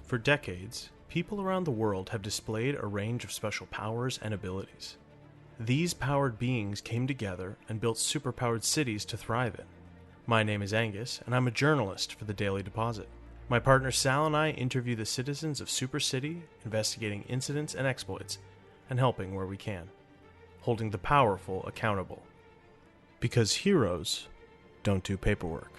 For decades, people around the world have displayed a range of special powers and abilities. These powered beings came together and built superpowered cities to thrive in. My name is Angus, and I'm a journalist for the Daily Deposit. My partner Sal and I interview the citizens of Super City, investigating incidents and exploits, and helping where we can, holding the powerful accountable. Because heroes don't do paperwork.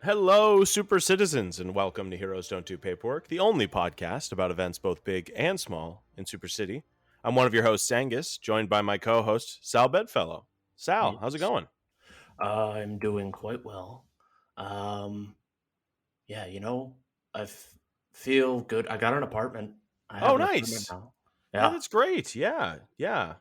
Hello, super citizens, and welcome to Heroes Don't Do Paperwork, the only podcast about events both big and small in Super City. I'm one of your hosts, Angus, joined by my co-host, Sal Bedfellow. Sal, how's it going? I'm doing quite well. I feel good. I got an apartment. I have an Nice. apartment Yeah, that's great. Yeah. now.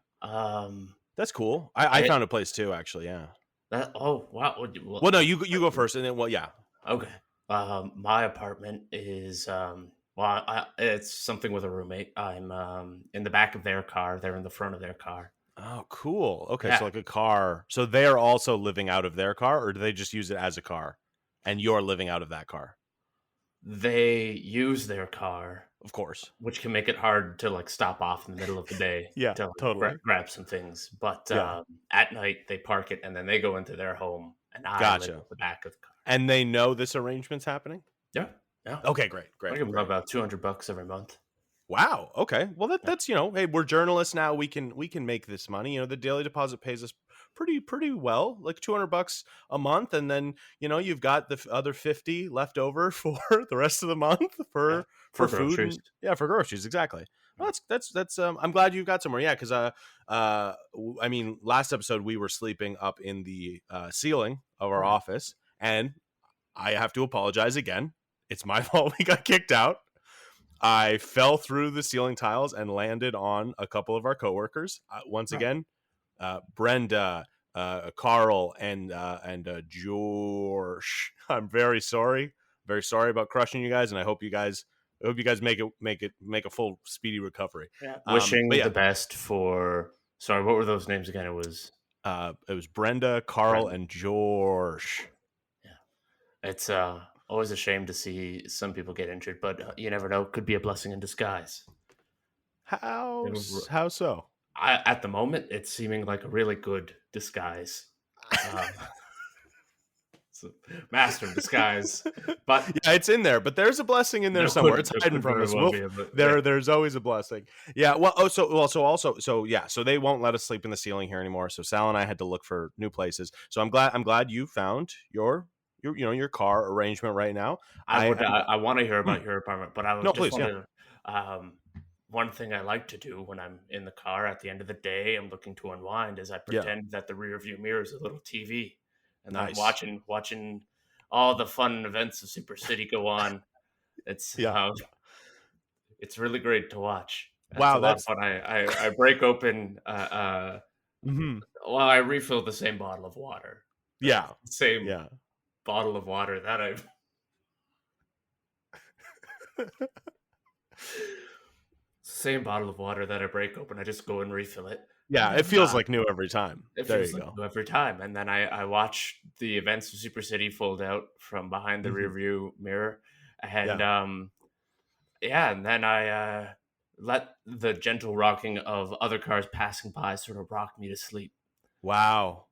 That's cool. I found a place too, actually. Yeah. Wow. Well, no, you go first, and then yeah. Okay. My apartment is it's something with a roommate. I'm in the back of their car. They're in the front of their car. Oh, cool. Okay, Yeah. so like a car. So they're also living out of their car, or do they just use it as a car, and you're living out of that car? They use their car, Of course. which can make it hard to stop off in the middle of the day Yeah, to totally. grab some things. But Yeah. at night they park it and then they go into their home, and I live Gotcha. at the back of the car. And they know this arrangement's happening? Yeah. Okay, great. I give them about $200 every month. Wow. Okay. Well, that's hey, we're journalists now. We can make this money. The Daily Deposit pays us pretty well, like $200 a month, and then you've got the other 50 left over for the rest of the month for food. Groceries. For groceries, exactly. Well, that's I'm glad you've got somewhere. Yeah, because I mean, last episode we were sleeping up in the ceiling of our office, and I have to apologize again. It's my fault we got kicked out. I fell through the ceiling tiles and landed on a couple of our coworkers. Once again, Brenda, Carl, and George. I'm very sorry about crushing you guys, and I hope you guys make a full speedy recovery. Yeah. Wishing the best for. Sorry, what were those names again? It was Brenda, Carl, and George. Yeah, it's always a shame to see some people get injured, but you never know. Could be a blessing in disguise. How so? At the moment, it's seeming like a really good disguise. It's a master of disguise, but yeah, it's in there. But there's a blessing in there somewhere. It's hidden from us. There's always a blessing. Yeah. Well. So they won't let us sleep in the ceiling here anymore. So Sal and I had to look for new places. So I'm glad you found your car arrangement right now. I want to hear about your apartment, but I was please. One thing I like to do when I'm in the car at the end of the day, I'm looking to unwind, is I pretend that the rear view mirror is a little TV, and I'm watching all the fun events of Super City go on. It's it's really great to watch. Wow, that's fun. I break open. Well, I refill the same bottle of water. Bottle of water that I've. Same bottle of water that I break open. I just go and refill it. Yeah, it feels like new every time. There you go. New every time. And then I watch the events of Super City fold out from behind the rear view mirror. And and then I let the gentle rocking of other cars passing by sort of rock me to sleep. Wow.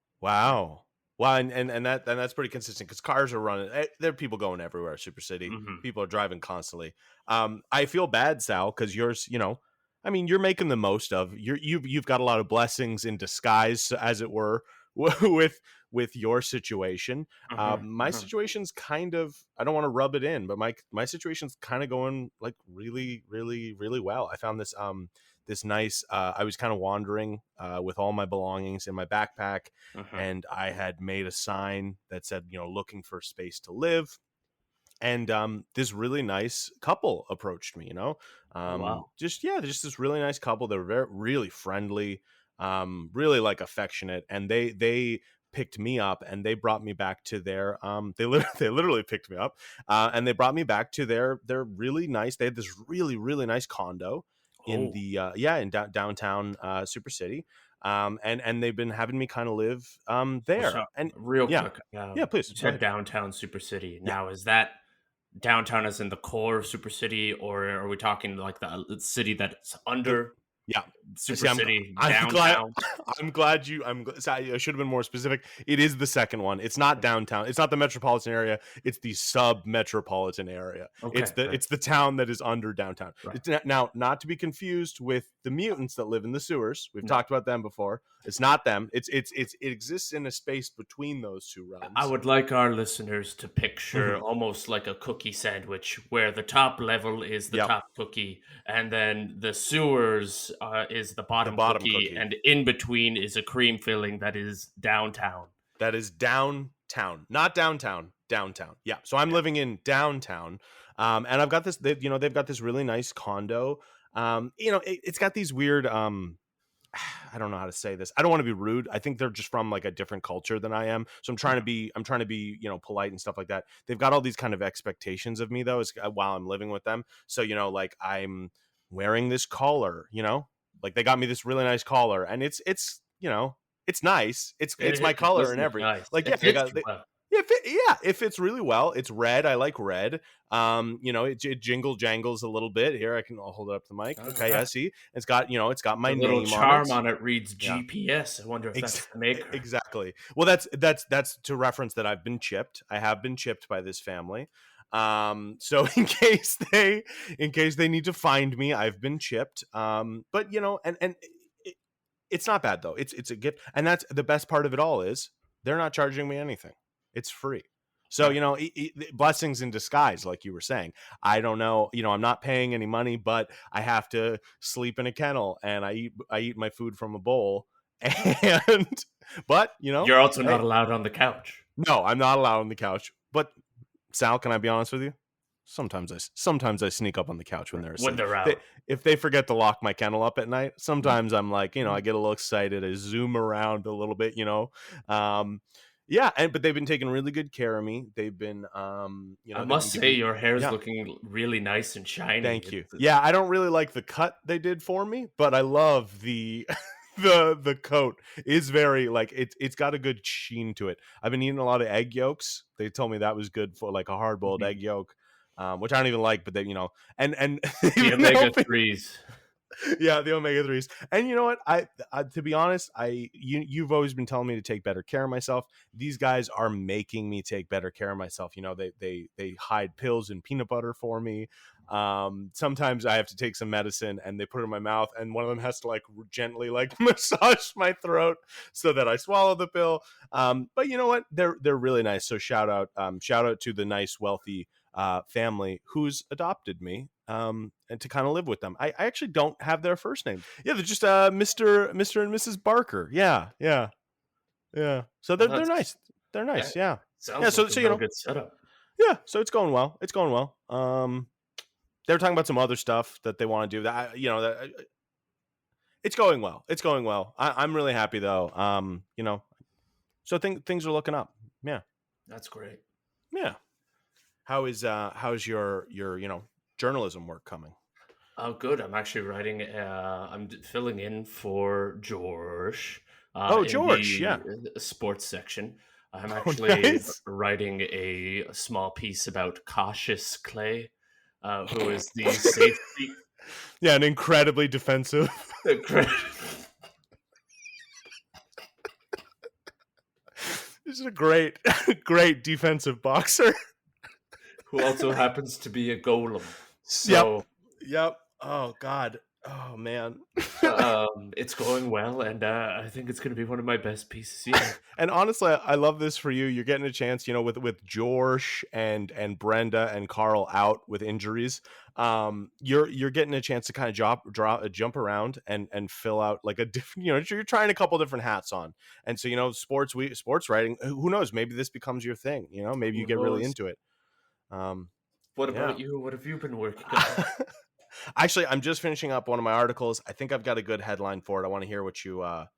Well, and that's pretty consistent because cars are running. There are people going everywhere at Super City. People are driving constantly. I feel bad, Sal, because yours, I mean, you're making the most of you've got a lot of blessings in disguise, as it were, with your situation. My situation's kind of, I don't want to rub it in, but my situation's kind of going like really, really, really well. I found this nice, I was kind of wandering with all my belongings in my backpack, and I had made a sign that said, looking for space to live. And this really nice couple approached me, just this really nice couple. They were really friendly, really affectionate, and they picked me up and they brought me back to their they literally picked me up and they brought me back to their really nice. They had this really nice condo in the in downtown Super City, and they've been having me kind of live there. And real quick, please. You said downtown Super City. Now, is that downtown as in the core of Super City, or are we talking like the city that's under Yeah. Super See, City I'm glad. downtown? I should have been more specific. It is the second one. It's not downtown. It's not the metropolitan area. It's the sub-metropolitan area. Okay, It's the town that is under downtown. right. It's now not to be confused with the mutants that live in the sewers. We've No. talked about them before. It's not them. It exists in a space between those two realms. I would like our listeners to picture almost like a cookie sandwich, where the top level is the top cookie, and then the sewers is the bottom cookie, and in between is a cream filling that is downtown. That is downtown, not downtown. Downtown. Yeah. So I'm living in downtown, and I've got this. They've got this really nice condo. It's got these weird. I don't know how to say this. I don't want to be rude. I think they're just from like a different culture than I am. So I'm trying to be, polite and stuff like that. They've got all these kind of expectations of me though, while I'm living with them. So, like I'm wearing this collar, like they got me this really nice collar, and it's nice. It's my color and everything. Nice. Like, it fits really well. It's red. I like red. It jangles a little bit. Here, I'll hold it up to the mic. Okay, I see. It's got my name little charm on it. Reads Yeah. GPS. I wonder if that's the maker. Exactly. Well, that's to reference that I've been chipped. I have been chipped by this family. So in case they need to find me, I've been chipped. But it's not bad though. It's a gift, and that's the best part of it all is they're not charging me anything. It's free. So, blessings in disguise, like you were saying. I don't know, I'm not paying any money, but I have to sleep in a kennel, and I eat my food from a bowl. But you're also not allowed on the couch. No, I'm not allowed on the couch. But Sal, can I be honest with you? Sometimes I sneak up on the couch when they're asleep. When they're out. If they forget to lock my kennel up at night, sometimes I'm like, I get a little excited. I zoom around a little bit, Yeah, but they've been taking really good care of me. They've been, I must say, your hair's looking really nice and shiny. Thank you. Yeah, I don't really like the cut they did for me, but I love the the coat is very like it's got a good sheen to it. I've been eating a lot of egg yolks. They told me that was good for like a hard boiled egg yolk, which I don't even like. But they, and the omega-3s. Yeah, the omega-3s. And you know what? I to be honest, you've always been telling me to take better care of myself. These guys are making me take better care of myself. They hide pills in peanut butter for me. Sometimes I have to take some medicine and they put it in my mouth, and one of them has to like gently like massage my throat so that I swallow the pill. But you know what? They're really nice. So shout out to the nice, wealthy family who's adopted me and to kind of live with them. I actually don't have their first name. Yeah, they're just Mr. and Mrs. Barker. Yeah. So they're nice. They're nice. Yeah. Sounds so like a good setup. Yeah, so it's going well. They were talking about some other stuff that they want to do. It's going well. I'm really happy though. So things are looking up. Yeah, that's great. Yeah. How's your journalism work coming? Oh, good. I'm actually writing. I'm filling in for George. George, yeah. Sports section. I'm actually writing a small piece about Cautious Clay, who is the safety. Yeah, an incredibly defensive. This is a great defensive boxer. Who also happens to be a golem. So, Yep. Oh, God. Oh, man. It's going well, and I think it's going to be one of my best pieces yet. And honestly, I love this for you. You're getting a chance, with George and Brenda and Carl out with injuries. You're getting a chance to kind of jump around and fill out like a different. You're trying a couple different hats on, and so sports writing. Who knows? Maybe this becomes your thing. Maybe you get really into it. What about you? What have you been working on? Actually, I'm just finishing up one of my articles. I think I've got a good headline for it. I want to hear what you I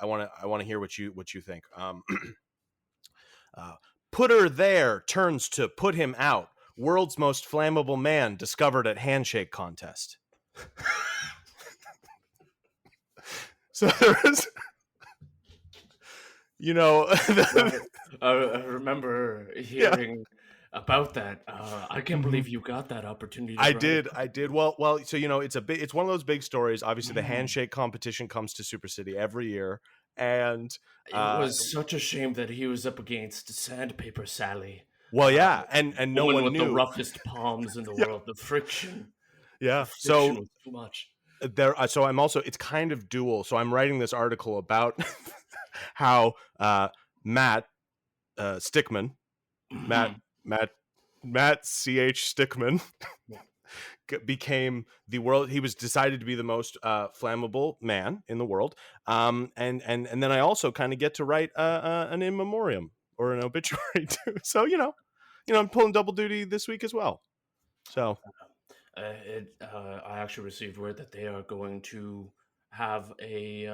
want to hear what you think. Put her there turns to put him out. World's most flammable man discovered at handshake contest. So there was I remember hearing about that. I can't believe you got that opportunity. To I write did. it. I did. Well. So it's one of those big stories. Obviously, the handshake competition comes to Super City every year, and It was such a shame that he was up against Sandpaper Sally. well, yeah, and no Woman one with the knew. roughest palms in the Yeah. world. The friction. Yeah. The friction So was too much. so I'm also, it's kind of dual. So I'm writing this article about how Matt Stickman, Matt CH Stickman became he was decided to be the most flammable man in the world. And then I also kind of get to write an in memoriam or an obituary too. So I'm pulling double duty this week as well. So I actually received word that they are going to have a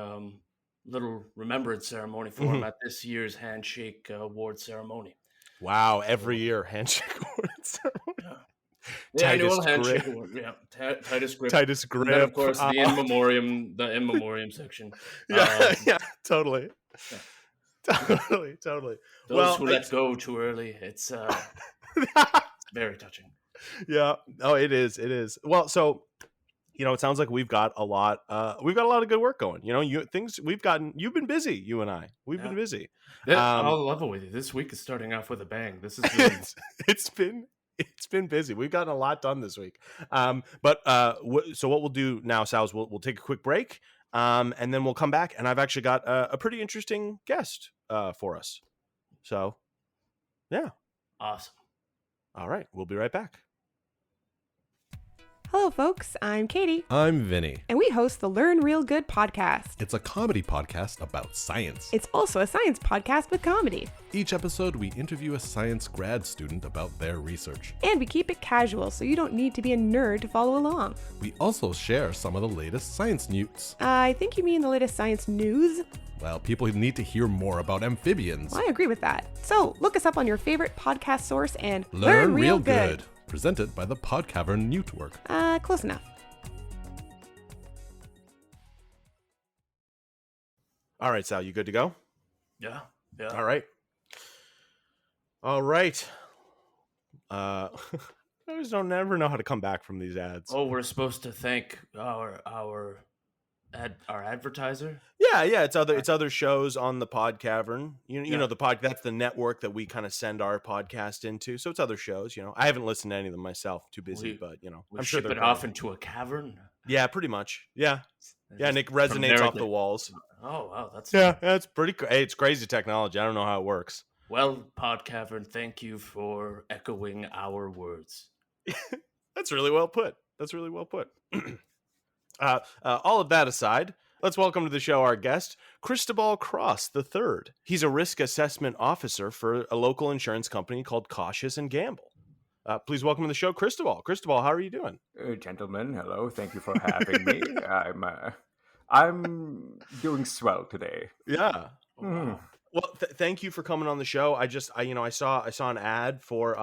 little remembrance ceremony for him at this year's handshake award ceremony. Wow! Every year handshake award ceremony. Yeah. The annual handshake award. Yeah, tightest grip. Tightest grip. And then, of course, the in memoriam section. Yeah, totally. Yeah. Totally. Those who let go too early. It's very touching. Yeah. Oh, it is. It is. Well, so it sounds like we've got a lot of good work going. You've been busy. You and I, we've been busy. I'll level with you. This week is starting off with a bang. This is really... it's been busy. We've gotten a lot done this week. So what we'll do now, Sal, is we'll take a quick break, and then we'll come back. And I've actually got a pretty interesting guest for us. So, yeah. Awesome. All right, we'll be right back. Hello, folks. I'm Katie. I'm Vinny. And we host the Learn Real Good podcast. It's a comedy podcast about science. It's also a science podcast with comedy. Each episode, we interview a science grad student about their research. And we keep it casual, so you don't need to be a nerd to follow along. We also share some of the latest science news. I think you mean the latest science news? Well, people need to hear more about amphibians. Well, I agree with that. So look us up on your favorite podcast source and Learn Real Good. Presented by the Podcavern Network. Close enough. All right, Sal, you good to go? Yeah. All right. I always don't never know how to come back from these ads. Oh, we're supposed to thank our advertiser. Yeah, it's other shows on the Podcavern. You know that's the network that we kind of send our podcast into. So it's other shows. I haven't listened to any of them myself. Too busy, but I'm sure they're off into a cavern. Yeah, pretty much. Yeah, and it resonates off the walls. Oh wow, that's pretty. Hey, it's crazy technology. I don't know how it works. Well, Podcavern, thank you for echoing our words. That's really well put. All of that aside, let's welcome to the show our guest, Cristobal Cross III. He's a risk assessment officer for a local insurance company called Cautionum and Gamble. Please welcome to the show, Cristobal. Cristobal, how are you doing? Gentlemen, hello. Thank you for having me. I'm doing swell today. Yeah. Wow. Well, thank you for coming on the show. I saw an ad for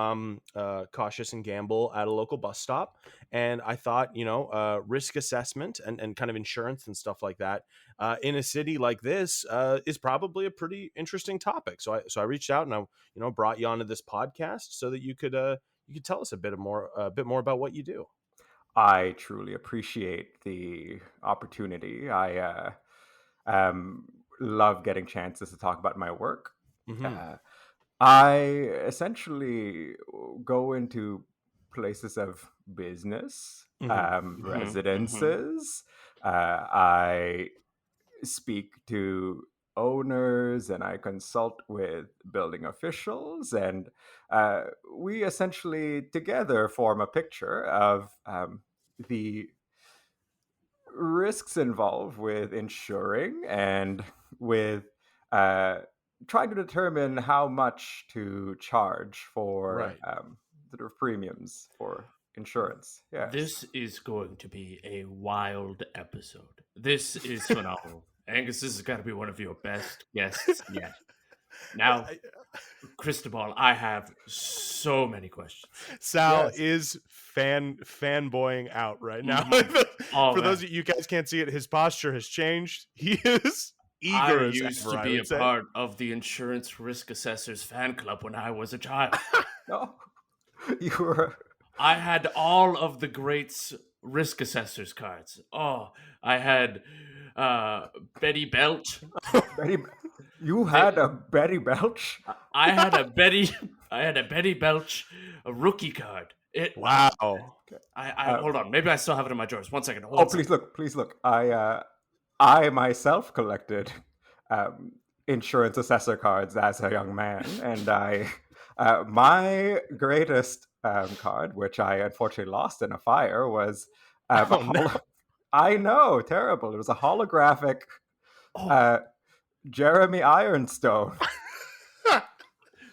Cautious and Gamble at a local bus stop, and I thought, risk assessment and kind of insurance and stuff like that in a city like this is probably a pretty interesting topic. So I reached out and I brought you onto this podcast so that you could tell us a bit more about what you do. I truly appreciate the opportunity. I love getting chances to talk about my work. Mm-hmm. I essentially go into places of business, residences. I speak to owners and I consult with building officials, and we essentially together form a picture of the risks involved with insuring and with trying to determine how much to charge for sort of premiums for insurance. Yes. This is going to be a wild episode. This is phenomenal. Angus, this has got to be one of your best guests yet. Now, Cristobal, I have so many questions. Sal is fanboying out right now. For those of you guys can't see it, his posture has changed. He is eager. I used to be a part of the Insurance Risk Assessors fan club when I was a child. Oh. You were. I had all of the greats risk assessors cards. Oh, I had Betty Belch. You had a Betty Belch? I had a Betty Belch, a rookie card. Wow. I hold on. Maybe I still have it in my drawers. 1 second. Please look. I myself collected insurance assessor cards as a young man, and my greatest card, which I unfortunately lost in a fire, was I know, terrible. It was a holographic Jeremy Ironstone.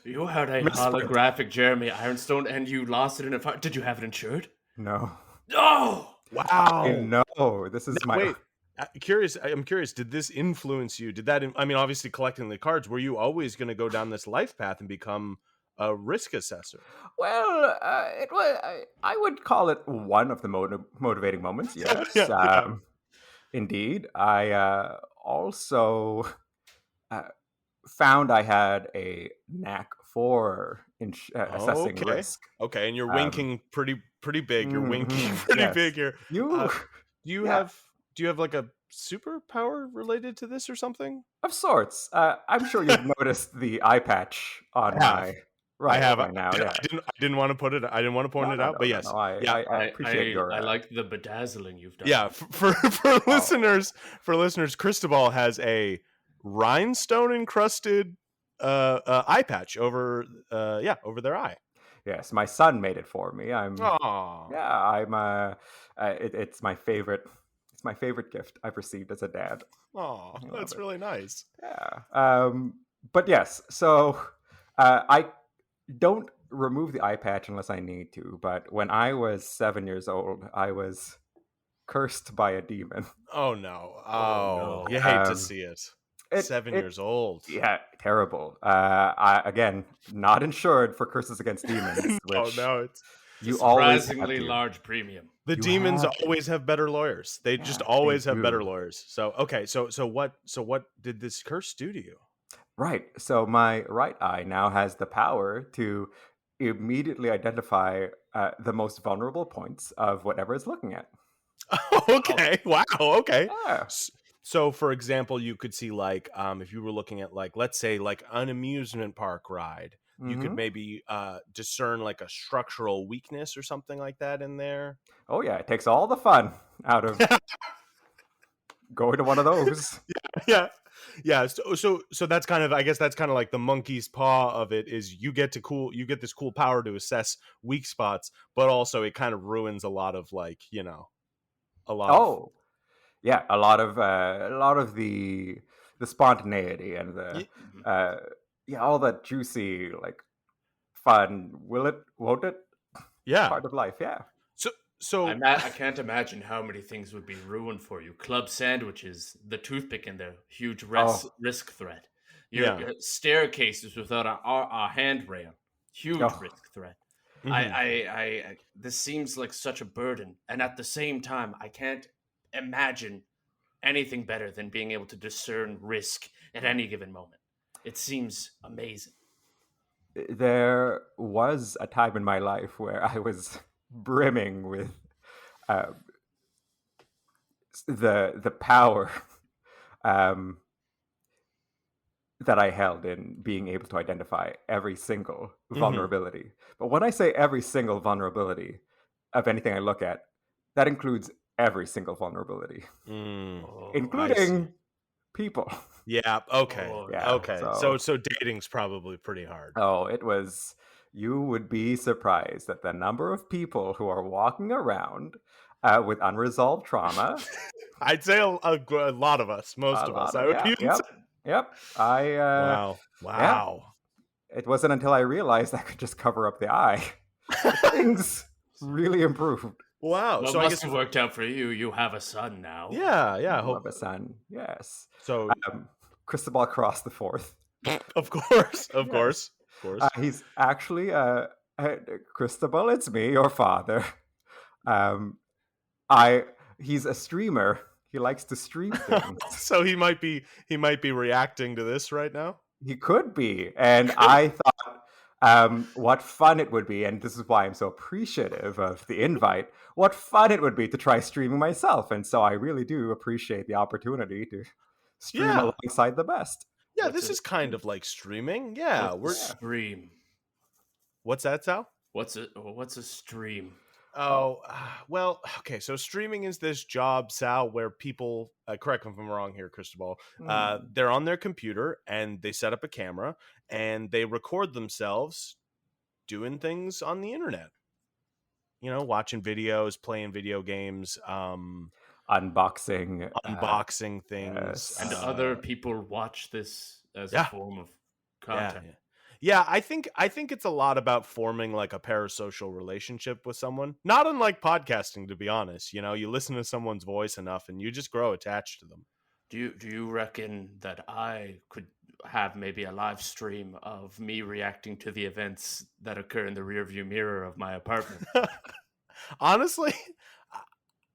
You had a holographic Jeremy Ironstone, and you lost it in a fire. Did you have it insured? No. Oh, wow! No, this is my. Wait, I'm curious. Did this influence you? Did that? I mean, obviously, collecting the cards. Were you always going to go down this life path and become a risk assessor? Well, it was. I would call it one of the motivating moments. Yes, indeed. I also found I had a knack for assessing risk. Okay, and you're winking pretty big. You're winking pretty big here. Do you have like a superpower related to this or something? Of sorts. I'm sure you've noticed the eye patch on my right. I have by now. Yeah. I didn't want to put it. I didn't want to point it out, but yes. I appreciate your. I like the bedazzling you've done. Yeah, for listeners, Cristobal has a rhinestone encrusted eye patch over their eye. Yes, my son made it for me. It's my favorite. It's my favorite gift I've received as a dad. Oh, that's really nice. Yeah. But yes, so I don't remove the eye patch unless I need to. But when I was 7 years old, I was cursed by a demon. Oh no! Oh, you hate to see it. 7 years old. Yeah, terrible. Again, not insured for curses against demons. Which it's you surprisingly large premium. The demons always have better lawyers. They just always have better lawyers. So okay, so what did this curse do to you? Right. So my right eye now has the power to immediately identify the most vulnerable points of whatever it's looking at. Okay. Wow. Okay. Yeah. So, for example, you could see like if you were looking at like, let's say like an amusement park ride, you could maybe discern like a structural weakness or something like that in there. Oh yeah, it takes all the fun out of going to one of those. Yeah. So that's kind of, I guess that's kind of like the monkey's paw of it is you get this cool power to assess weak spots, but also it kind of ruins a lot of like, a lot. Yeah, a lot of the spontaneity and the all that juicy like fun. Will it? Won't it? Yeah, part of life. Yeah. So I can't imagine how many things would be ruined for you. Club sandwiches, the toothpick in there, huge risk threat. Your staircases without a handrail, huge risk threat. Mm-hmm. This seems like such a burden, and at the same time, I can't imagine anything better than being able to discern risk at any given moment. It seems amazing. There was a time in my life where I was brimming with the power that I held in being able to identify every single vulnerability. But when I say every single vulnerability of anything I look at, that includes every single vulnerability, including people. Yeah. Okay. Okay. So dating's probably pretty hard. Oh, it was. You would be surprised at the number of people who are walking around with unresolved trauma. I'd say a lot of us, most of us. Yep. Wow. Yeah. It wasn't until I realized I could just cover up the eye. Things really improved. Wow. Well, so I guess it worked out for you. You have a son now. Yeah. I have a son. Yes. So Cristobal Cross the Fourth. Of course. He's actually Cristobal. It's me, your father. He's a streamer. He likes to stream things. So he might be reacting to this right now. He could be, and I thought what fun it would be, and this is why I'm so appreciative of the invite, what fun it would be to try streaming myself. And so I really do appreciate the opportunity to stream alongside the best. Yeah, this is kind of like streaming. Yeah, we're stream. What's that, Sal? What's a stream? Oh, well, okay. So streaming is this job, Sal, where people, correct me if I'm wrong here, Cristobal, they're on their computer and they set up a camera and they record themselves doing things on the internet. You know, watching videos, playing video games, unboxing things. Yes. And other people watch this as a form of content. Yeah, I think it's a lot about forming like a parasocial relationship with someone. Not unlike podcasting, to be honest. You know, you listen to someone's voice enough and you just grow attached to them. Do you reckon that I could have maybe a live stream of me reacting to the events that occur in the rearview mirror of my apartment? Honestly,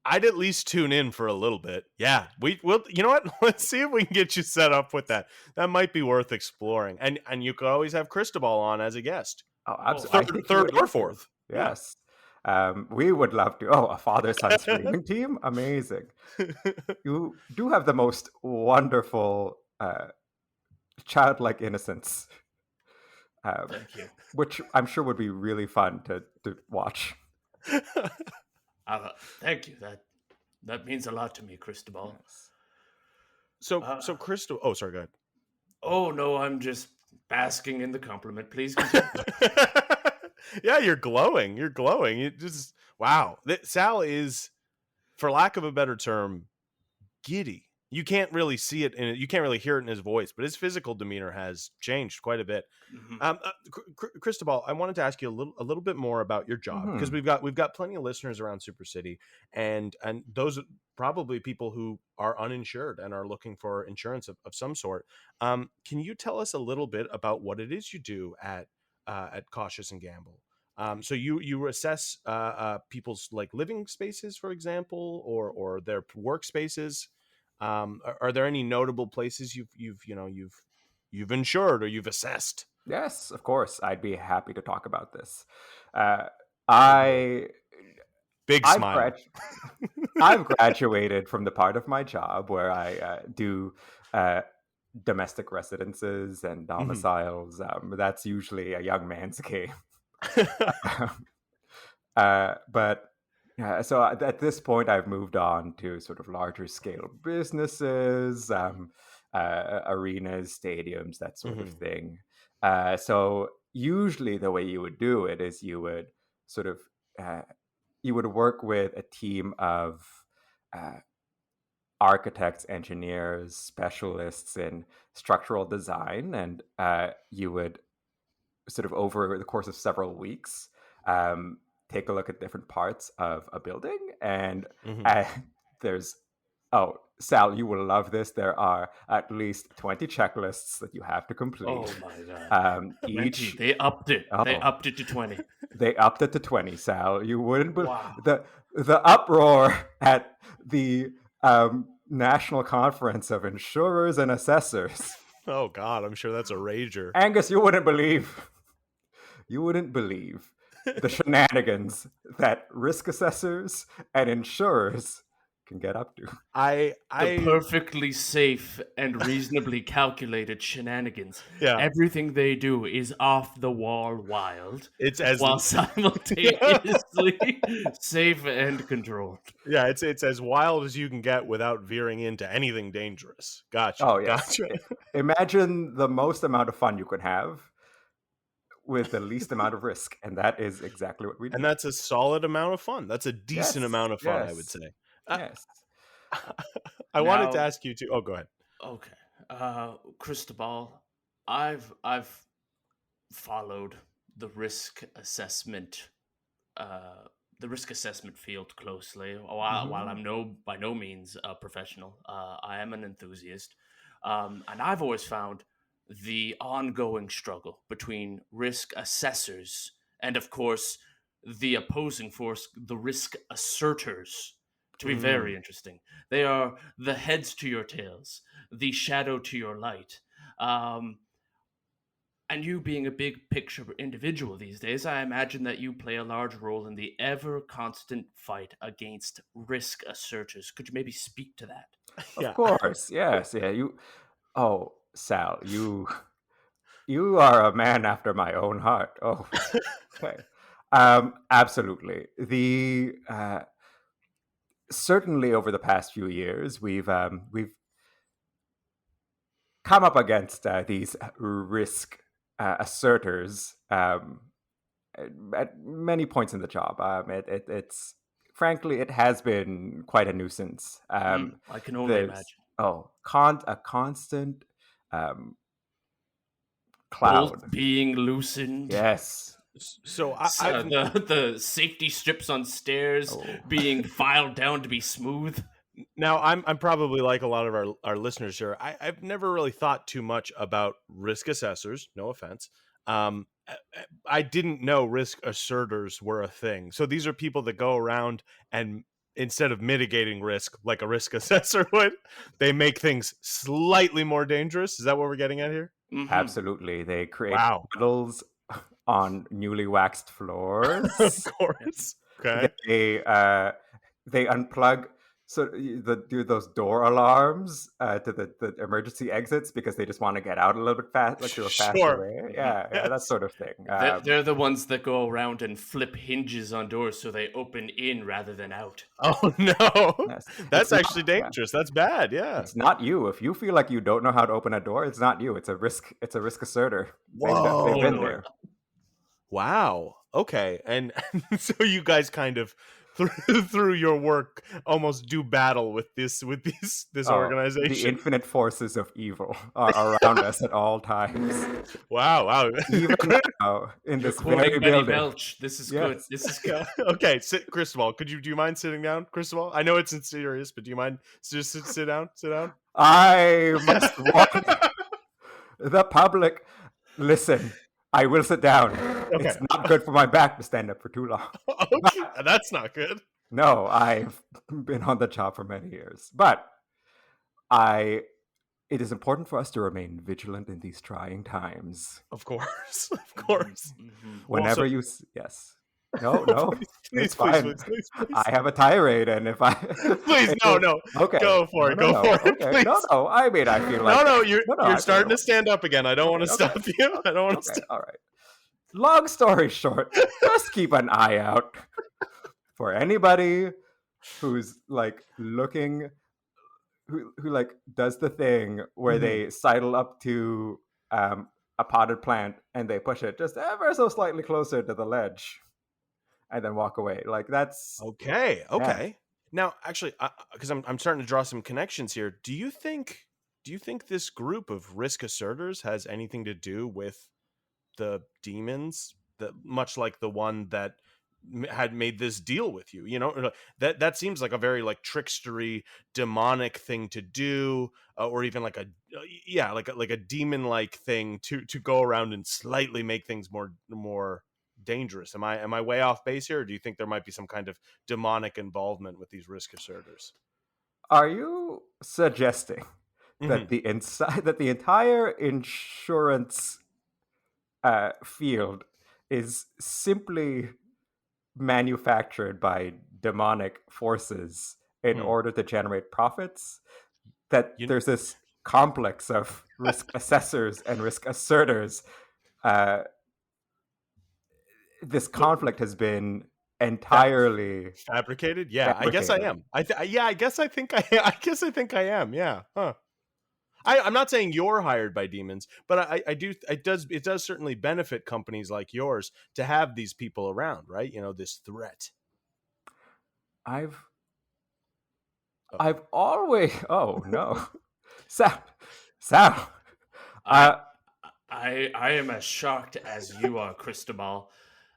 I'd at least tune in for a little bit. Yeah, we'll. You know what? Let's see if we can get you set up with that. That might be worth exploring. And you could always have Cristobal on as a guest. Oh, absolutely. Third or fourth. Yes. We would love to. Oh, a father-son streaming team? Amazing. You do have the most wonderful childlike innocence. Thank you. Which I'm sure would be really fun to watch. Thank you. That means a lot to me, Cristobal. So Cristobal. Oh, sorry. Go ahead. Oh no, I'm just basking in the compliment. Please continue. Yeah, you're glowing. You're glowing. You just wow. Sal is, for lack of a better term, giddy. You can't really see it, and you can't really hear it in his voice, but his physical demeanor has changed quite a bit. Cristobal, I wanted to ask you a little bit more about your job, because we've got plenty of listeners around Super City, and those are probably people who are uninsured and are looking for insurance of some sort. Can you tell us a little bit about what it is you do at Cautious and Gamble? So you assess people's like living spaces, for example, or their workspaces. Are there any notable places you've insured or you've assessed? Yes, of course. I'd be happy to talk about this. Big smile. I've graduated from the part of my job where I do domestic residences and domiciles. That's usually a young man's game. But so at this point, I've moved on to sort of larger scale businesses, arenas, stadiums, that sort of thing. So usually the way you would do it is you would sort of you would work with a team of architects, engineers, specialists in structural design, and you would sort of over the course of several weeks take a look at different parts of a building, and there's Sal, you will love this. There are at least 20 checklists that you have to complete. Oh my god! They upped it. They upped it to 20. They upped it to 20. Sal, you wouldn't believe the uproar at the National Conference of Insurers and Assessors. Oh God, I'm sure that's a rager. Angus, you wouldn't believe the shenanigans that risk assessors and insurers can get up to. The perfectly safe and reasonably calculated shenanigans. Yeah. Everything they do is off the wall wild. It's as while simultaneously safe and controlled. Yeah, it's as wild as you can get without veering into anything dangerous. Gotcha. Oh yeah. Gotcha. Imagine the most amount of fun you could have with the least amount of risk, and that is exactly what we do. And that's a solid amount of fun. That's a decent amount of fun, I would say. Yes. I wanted to ask you too. Oh, go ahead. Okay, Cristobal, I've followed the risk assessment field closely. While I'm by no means a professional, I am an enthusiast, and I've always found the ongoing struggle between risk assessors and, of course, the opposing force, the risk asserters, to be very interesting. They are the heads to your tails, the shadow to your light. And And you being a big picture individual these days, I imagine that you play a large role in the ever constant fight against risk asserters. Could you maybe speak to that? Of course, yes, yeah. Sal, you are a man after my own heart. Oh, okay. Absolutely. Certainly over the past few years, we've come up against these risk asserters at many points in the job. It's frankly, it has been quite a nuisance. I can only imagine. A constant cloud Bolt being loosened. Yes. So the safety strips on stairs being filed down to be smooth. Now, I'm probably like a lot of our listeners here. I've never really thought too much about risk assessors. No offense. I didn't know risk asserters were a thing. So these are people that go around and instead of mitigating risk like a risk assessor would, they make things slightly more dangerous. Is that what we're getting at here? Mm-hmm. Absolutely. They create puddles on newly waxed floors. Of course. Okay. They unplug those door alarms to the emergency exits because they just want to get out a little bit fast, like through a faster way. Yeah, that sort of thing. They're the ones that go around and flip hinges on doors so they open in rather than out. Oh no, yes. That's actually dangerous. That's bad. Yeah, it's not you. If you feel like you don't know how to open a door, it's not you. It's a risk asserter. Whoa. They've been there. Wow. Okay, and so you guys kind of through your work almost do battle with this organization. The infinite forces of evil are around us at all times. Wow. Even now, in this very building. Belch. This is good. This is good. Okay, Cristobal, do you mind sitting down, Cristobal? I know it's serious, but do you mind just sit down? Sit down. I must warn the public. Listen, I will sit down. Okay. It's not good for my back to stand up for too long. Okay, that's not good. No, I've been on the job for many years. But it is important for us to remain vigilant in these trying times. Of course. Mm-hmm. Whenever yes. No. Please. I have a tirade, and if I please no. Okay, go for it. Okay. No. I mean, I feel like you're starting to stand up again. I don't want to stop you. I don't want to stop. All right. Long story short, just keep an eye out for anybody who's like looking, who like does the thing where they sidle up to a potted plant and they push it just ever so slightly closer to the ledge. And then walk away. Like that's okay. Yeah. Now, actually, because I'm starting to draw some connections here. Do you think this group of risk asserters has anything to do with the demons, that much like the one that had made this deal with you? You know, that seems like a very like trickstery, demonic thing to do, or even like a demon like thing to go around and slightly make things more dangerous. Am I way off base here, or do you think there might be some kind of demonic involvement with these risk asserters? Are you suggesting that the entire insurance field is simply manufactured by demonic forces in order to generate profits? That there's this complex of risk assessors and risk asserters. This conflict has been entirely fabricated. Yeah, fabricated. I guess I am. I guess I think I am. Yeah. Huh. I'm not saying you're hired by demons, but I do. It does certainly benefit companies like yours to have these people around, right? You know, this threat. I've always. Oh no, Sal. I am as shocked as you are, Cristobal.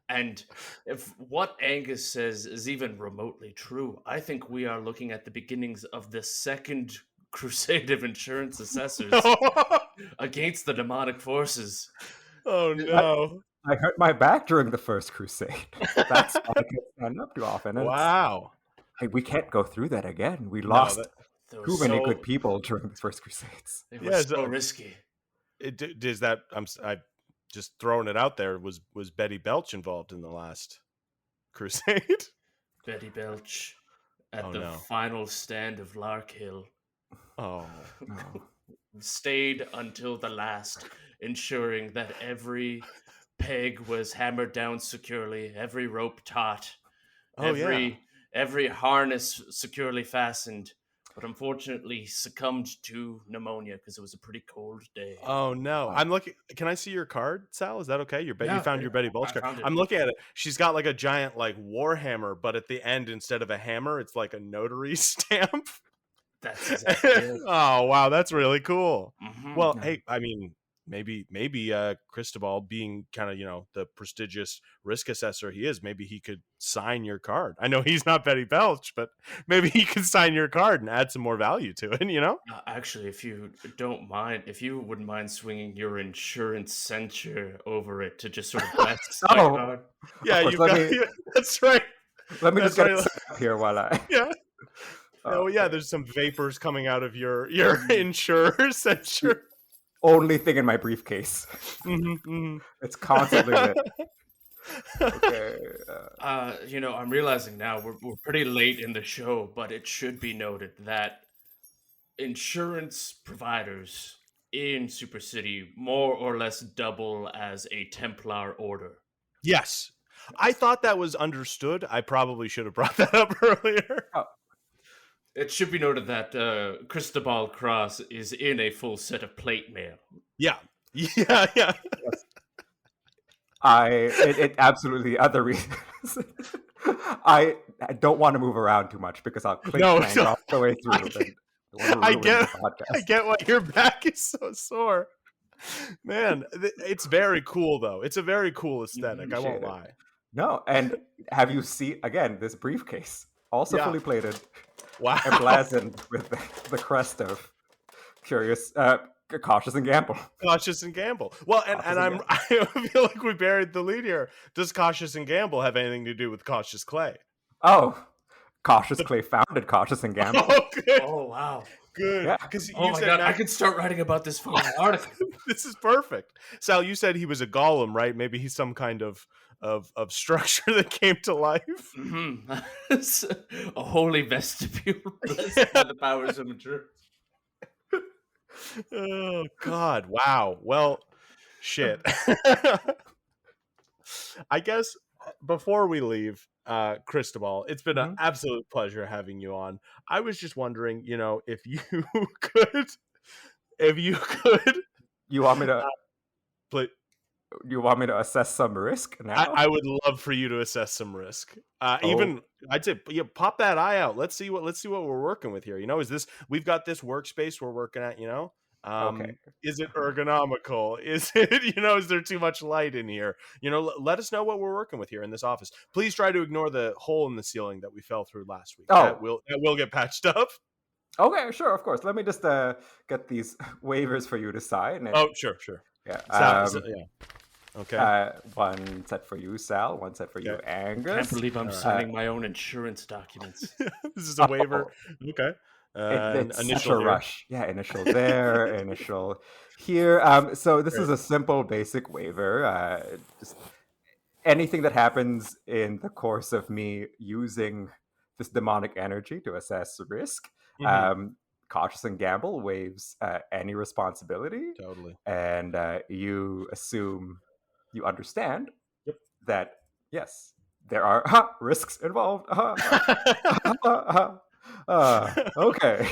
And if what Angus says is even remotely true, I think we are looking at the beginnings of the second crusade of insurance assessors against the demonic forces. Oh no. I hurt my back during the first crusade. That's why I can't stand up too often. Wow. Hey, we can't go through that again. We lost too many good people during the first crusades. It was so risky. Does that just throwing it out there, was Betty Belch involved in the last crusade? Betty Belch at the final stand of Larkhill. Oh, no. Stayed until the last, ensuring that every peg was hammered down securely, every rope taut, every harness securely fastened, but unfortunately succumbed to pneumonia because it was a pretty cold day. Oh no! I'm looking. Can I see your card, Sal? Is that okay? You found your Betty Belch card. I'm looking at it. She's got like a giant like war hammer, but at the end, instead of a hammer, it's like a notary stamp. That's exactly it. Oh wow, that's really cool. Mm-hmm. Well, hey, I mean, maybe Cristobal, being kind of the prestigious risk assessor he is, maybe he could sign your card. I know he's not Betty Belch, but maybe he could sign your card and add some more value to it. Actually, if you wouldn't mind swinging your insurance censure over it to just sort of bless my card. Yeah, that's right. Let me just get it up here while I. Yeah. Oh yeah, there's some vapors coming out of your insurer's censure. Only thing in my briefcase. It's constantly lit. Okay. I'm realizing now we're pretty late in the show, but it should be noted that insurance providers in Super City more or less double as a Templar order. Yes. I thought that was understood. I probably should have brought that up earlier. Oh. It should be noted that Cristobal Cross is in a full set of plate mail. Yeah. It absolutely other reasons. I don't want to move around too much because I'll click all the way through. I get why your back is so sore. Man, it's very cool though. It's a very cool aesthetic. I won't lie. No, and have you seen again this briefcase also fully plated? Wow. Emblazoned with the crest of Cautious and Gamble. Cautious and Gamble. Well, I feel like we buried the lead here. Does Cautious and Gamble have anything to do with Cautious Clay? Oh, Cautious Clay founded Cautious and Gamble. Oh, good. Oh, wow. Good. Yeah. Oh my God, I could start writing about this for an article. This is perfect. Sal, you said he was a golem, right? Maybe he's some kind of structure that came to life. Mm-hmm. A holy vestibule blessed by the powers of mature. Oh God! Wow. Well, shit. I guess before we leave, Cristobal, it's been an absolute pleasure having you on. I was just wondering, if you could, you want me to play. You want me to assess some risk now? I would love for you to assess some risk. Even I'd say, pop that eye out. Let's see what we're working with here. We've got this workspace we're working at. Okay. Is it ergonomical? Is it is there too much light in here? Let us know what we're working with here in this office. Please try to ignore the hole in the ceiling that we fell through last week. That will get patched up. Okay, sure, of course. Let me just get these waivers for you to sign. Sure. Yeah. Okay. One set for you, Sal. One set for you, Angus. I can't believe I'm signing my own insurance documents. This is a waiver. Okay. It's initial rush. Yeah, initial there, initial here. So this is a simple, basic waiver. Just anything that happens in the course of me using this demonic energy to assess risk. Cautious and Gamble waives any responsibility. Totally. And you assume you understand that, yes, there are risks involved. Okay.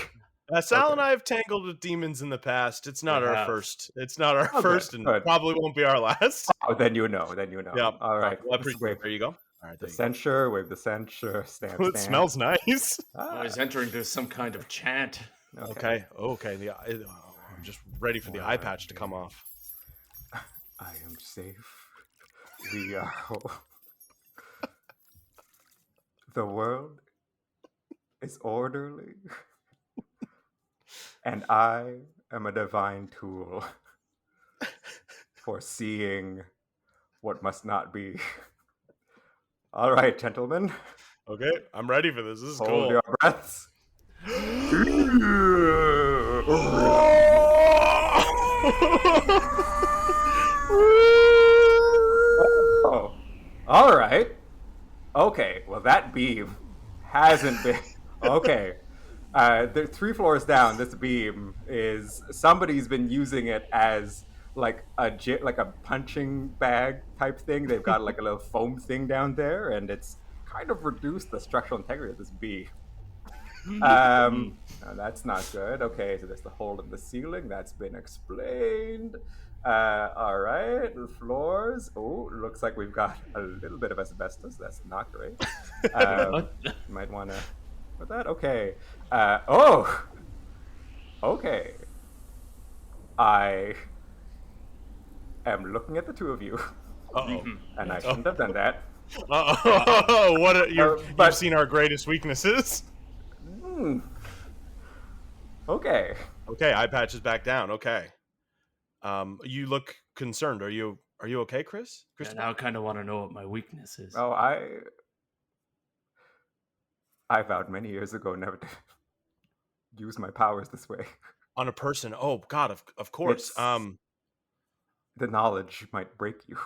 Sal and I have tangled with demons in the past. It's not our first. It's not our first, and probably won't be our last. Oh, then you know. Yeah. All right. Well, there you go. All right. The censure, wave the censure, stamp. It smells nice. He's entering into some kind of chant. Okay. I'm just ready for the eye patch to come off. I am safe. We are whole. The world is orderly. And I am a divine tool for seeing what must not be. All right, gentlemen. Okay, I'm ready for this. This is Hold cool. your breaths. Woo! All right. Okay. Well, that beam hasn't been okay. The 3 floors down, this beam is somebody's been using it as like like a punching bag type thing. They've got like a little foam thing down there, and it's kind of reduced the structural integrity of this beam. That's not good. Okay, so there's the hole in the ceiling. That's been explained. All right, the floors. Oh, looks like we've got a little bit of asbestos. That's not great. Might want to put that. Okay. Okay. I am looking at the two of you, and I shouldn't have done that. You've seen our greatest weaknesses. Okay. Okay, eye patch is back down. Okay. You look concerned. Are you okay, Chris? Yeah, now I kind of want to know what my weakness is. Oh, I vowed many years ago never to use my powers this way. On a person. Oh God, of course. The knowledge might break you.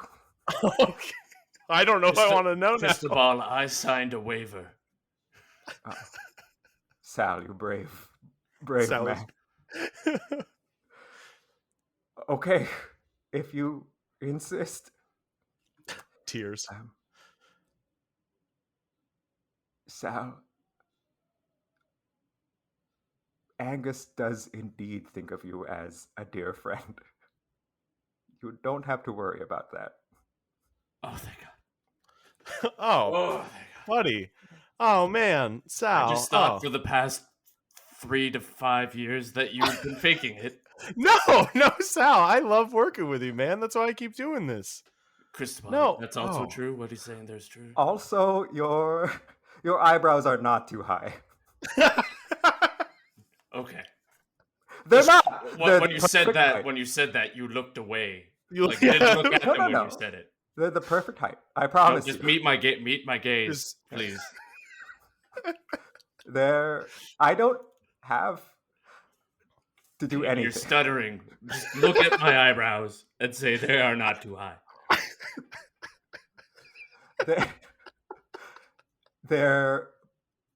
I don't know if I want to know now. Cristobal, I signed a waiver. Sal, you brave Sal man. Okay, if you insist. Tears. Sal, Angus does indeed think of you as a dear friend. You don't have to worry about that. Oh, thank God. Oh, buddy. Oh, man. Sal. I just thought for the past 3 to 5 years that you've been faking it. No, Sal. I love working with you, man. That's why I keep doing this. Cristobal, that's also true. What he's saying there's true. Also, your eyebrows are not too high. Okay. They're not. When you said that, you looked away. You didn't look at them when you said it. They're the perfect height. I promise. Just meet my gaze, please. I don't have to do anything. You're stuttering. Just look at my eyebrows and say they are not too high. They're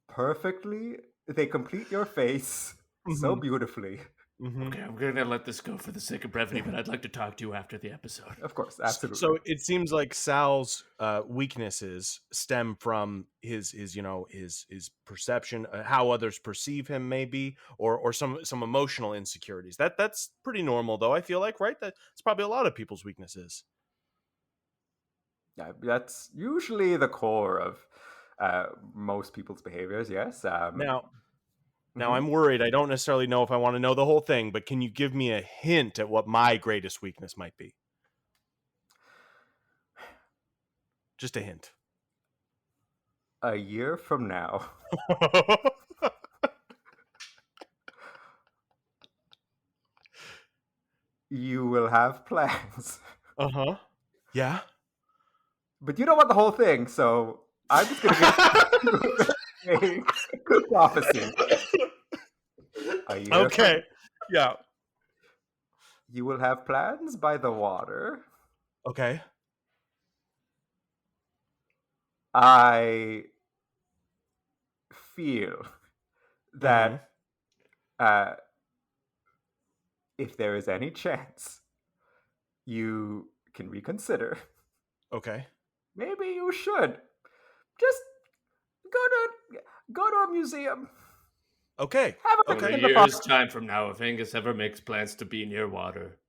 perfectly. They complete your face so beautifully. Okay, I'm going to let this go for the sake of brevity, but I'd like to talk to you after the episode. Of course, absolutely. So it seems like Sal's weaknesses stem from his perception, how others perceive him, maybe, or some emotional insecurities. That's pretty normal, though. I feel like, right? That's probably a lot of people's weaknesses. Yeah, that's usually the core of most people's behaviors. Yes. Now I'm worried. I don't necessarily know if I want to know the whole thing, but can you give me a hint at what my greatest weakness might be? Just a hint. A year from now. You will have plans. Yeah. But you don't want the whole thing, so I'm just going to give you a prophecy. Okay. Yeah. You will have plans by the water. Okay. I feel that if there is any chance you can reconsider. Okay. Maybe you should just go to a museum. Okay. Have a in a year's time from now, if Angus ever makes plans to be near water,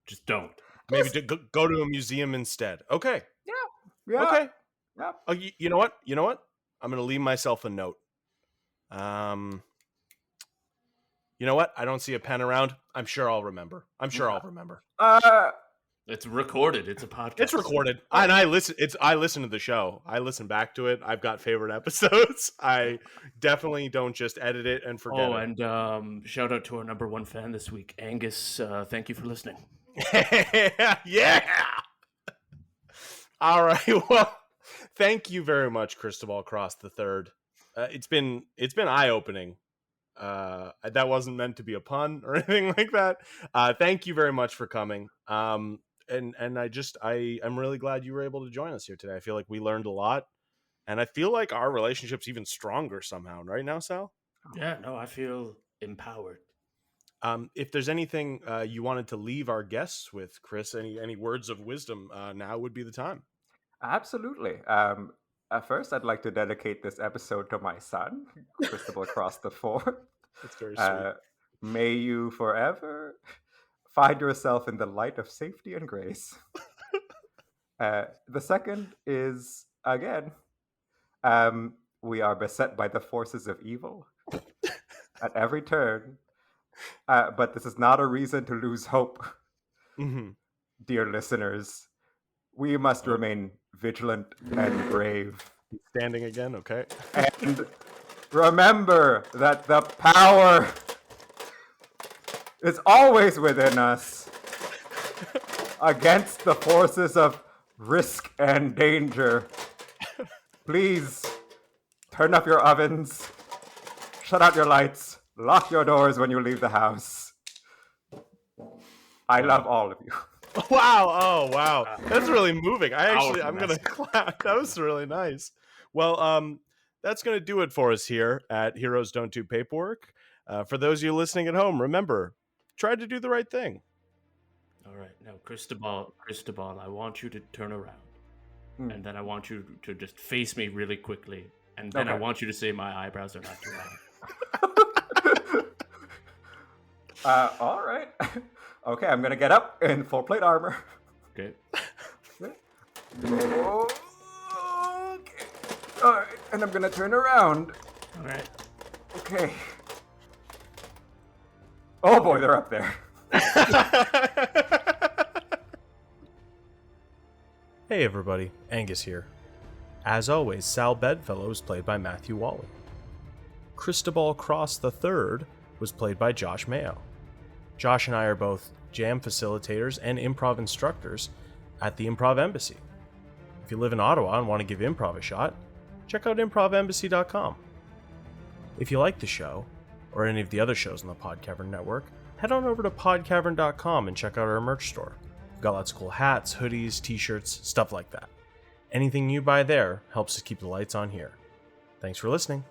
just don't. Maybe go to a museum instead. Okay. Yeah. Okay. Yeah. Oh, you know what? I'm going to leave myself a note. You know what? I don't see a pen around. I'm sure I'll remember. It's recorded. It's a podcast. It's recorded, and I listen to the show. I listen back to it. I've got favorite episodes. I definitely don't just edit it and forget it. And shout out to our number one fan this week, Angus. Thank you for listening. Yeah. All right. Well, thank you very much, Cristobal Cross III. It's been eye-opening. That wasn't meant to be a pun or anything like that. Thank you very much for coming. and I'm really glad you were able to join us here today. I feel like we learned a lot, and I feel like our relationship's even stronger somehow. Right now, Sal? Yeah, no, I feel empowered. If there's anything you wanted to leave our guests with, Chris, any words of wisdom, now would be the time. Absolutely. First, I'd like to dedicate this episode to my son, Cristobal Cross the Fourth. That's very sweet. May you forever find yourself in the light of safety and grace. The second is, again, we are beset by the forces of evil at every turn. But this is not a reason to lose hope, dear listeners. We must remain vigilant and brave. Standing again, okay. And remember that the power is always within us against the forces of risk and danger. Please turn up your ovens, shut out your lights, lock your doors when you leave the house. I love all of you. Wow. Oh, wow. That's really moving. I'm going to clap. That was really nice. Well, that's going to do it for us here at Heroes Don't Do Paperwork. For those of you listening at home, remember, try to do the right thing. All right. Now, Cristobal, I want you to turn around. And then I want you to just face me really quickly. And then I want you to say my eyebrows are not too long. All right. Okay, I'm going to get up in full plate armor. Okay. Okay. All right, and I'm going to turn around. All right. Okay. Oh boy, they're up there. Hey everybody, Angus here. As always, Sal Bedfellow was played by Matthew Wally. Cristobal Cross III was played by Josh Mayo. Josh and I are both jam facilitators and improv instructors at the Improv Embassy. If you live in Ottawa and want to give improv a shot, check out improvembassy.com. If you like the show, or any of the other shows on the Podcavern Network, head on over to podcavern.com and check out our merch store. We've got lots of cool hats, hoodies, t-shirts, stuff like that. Anything you buy there helps us keep the lights on here. Thanks for listening.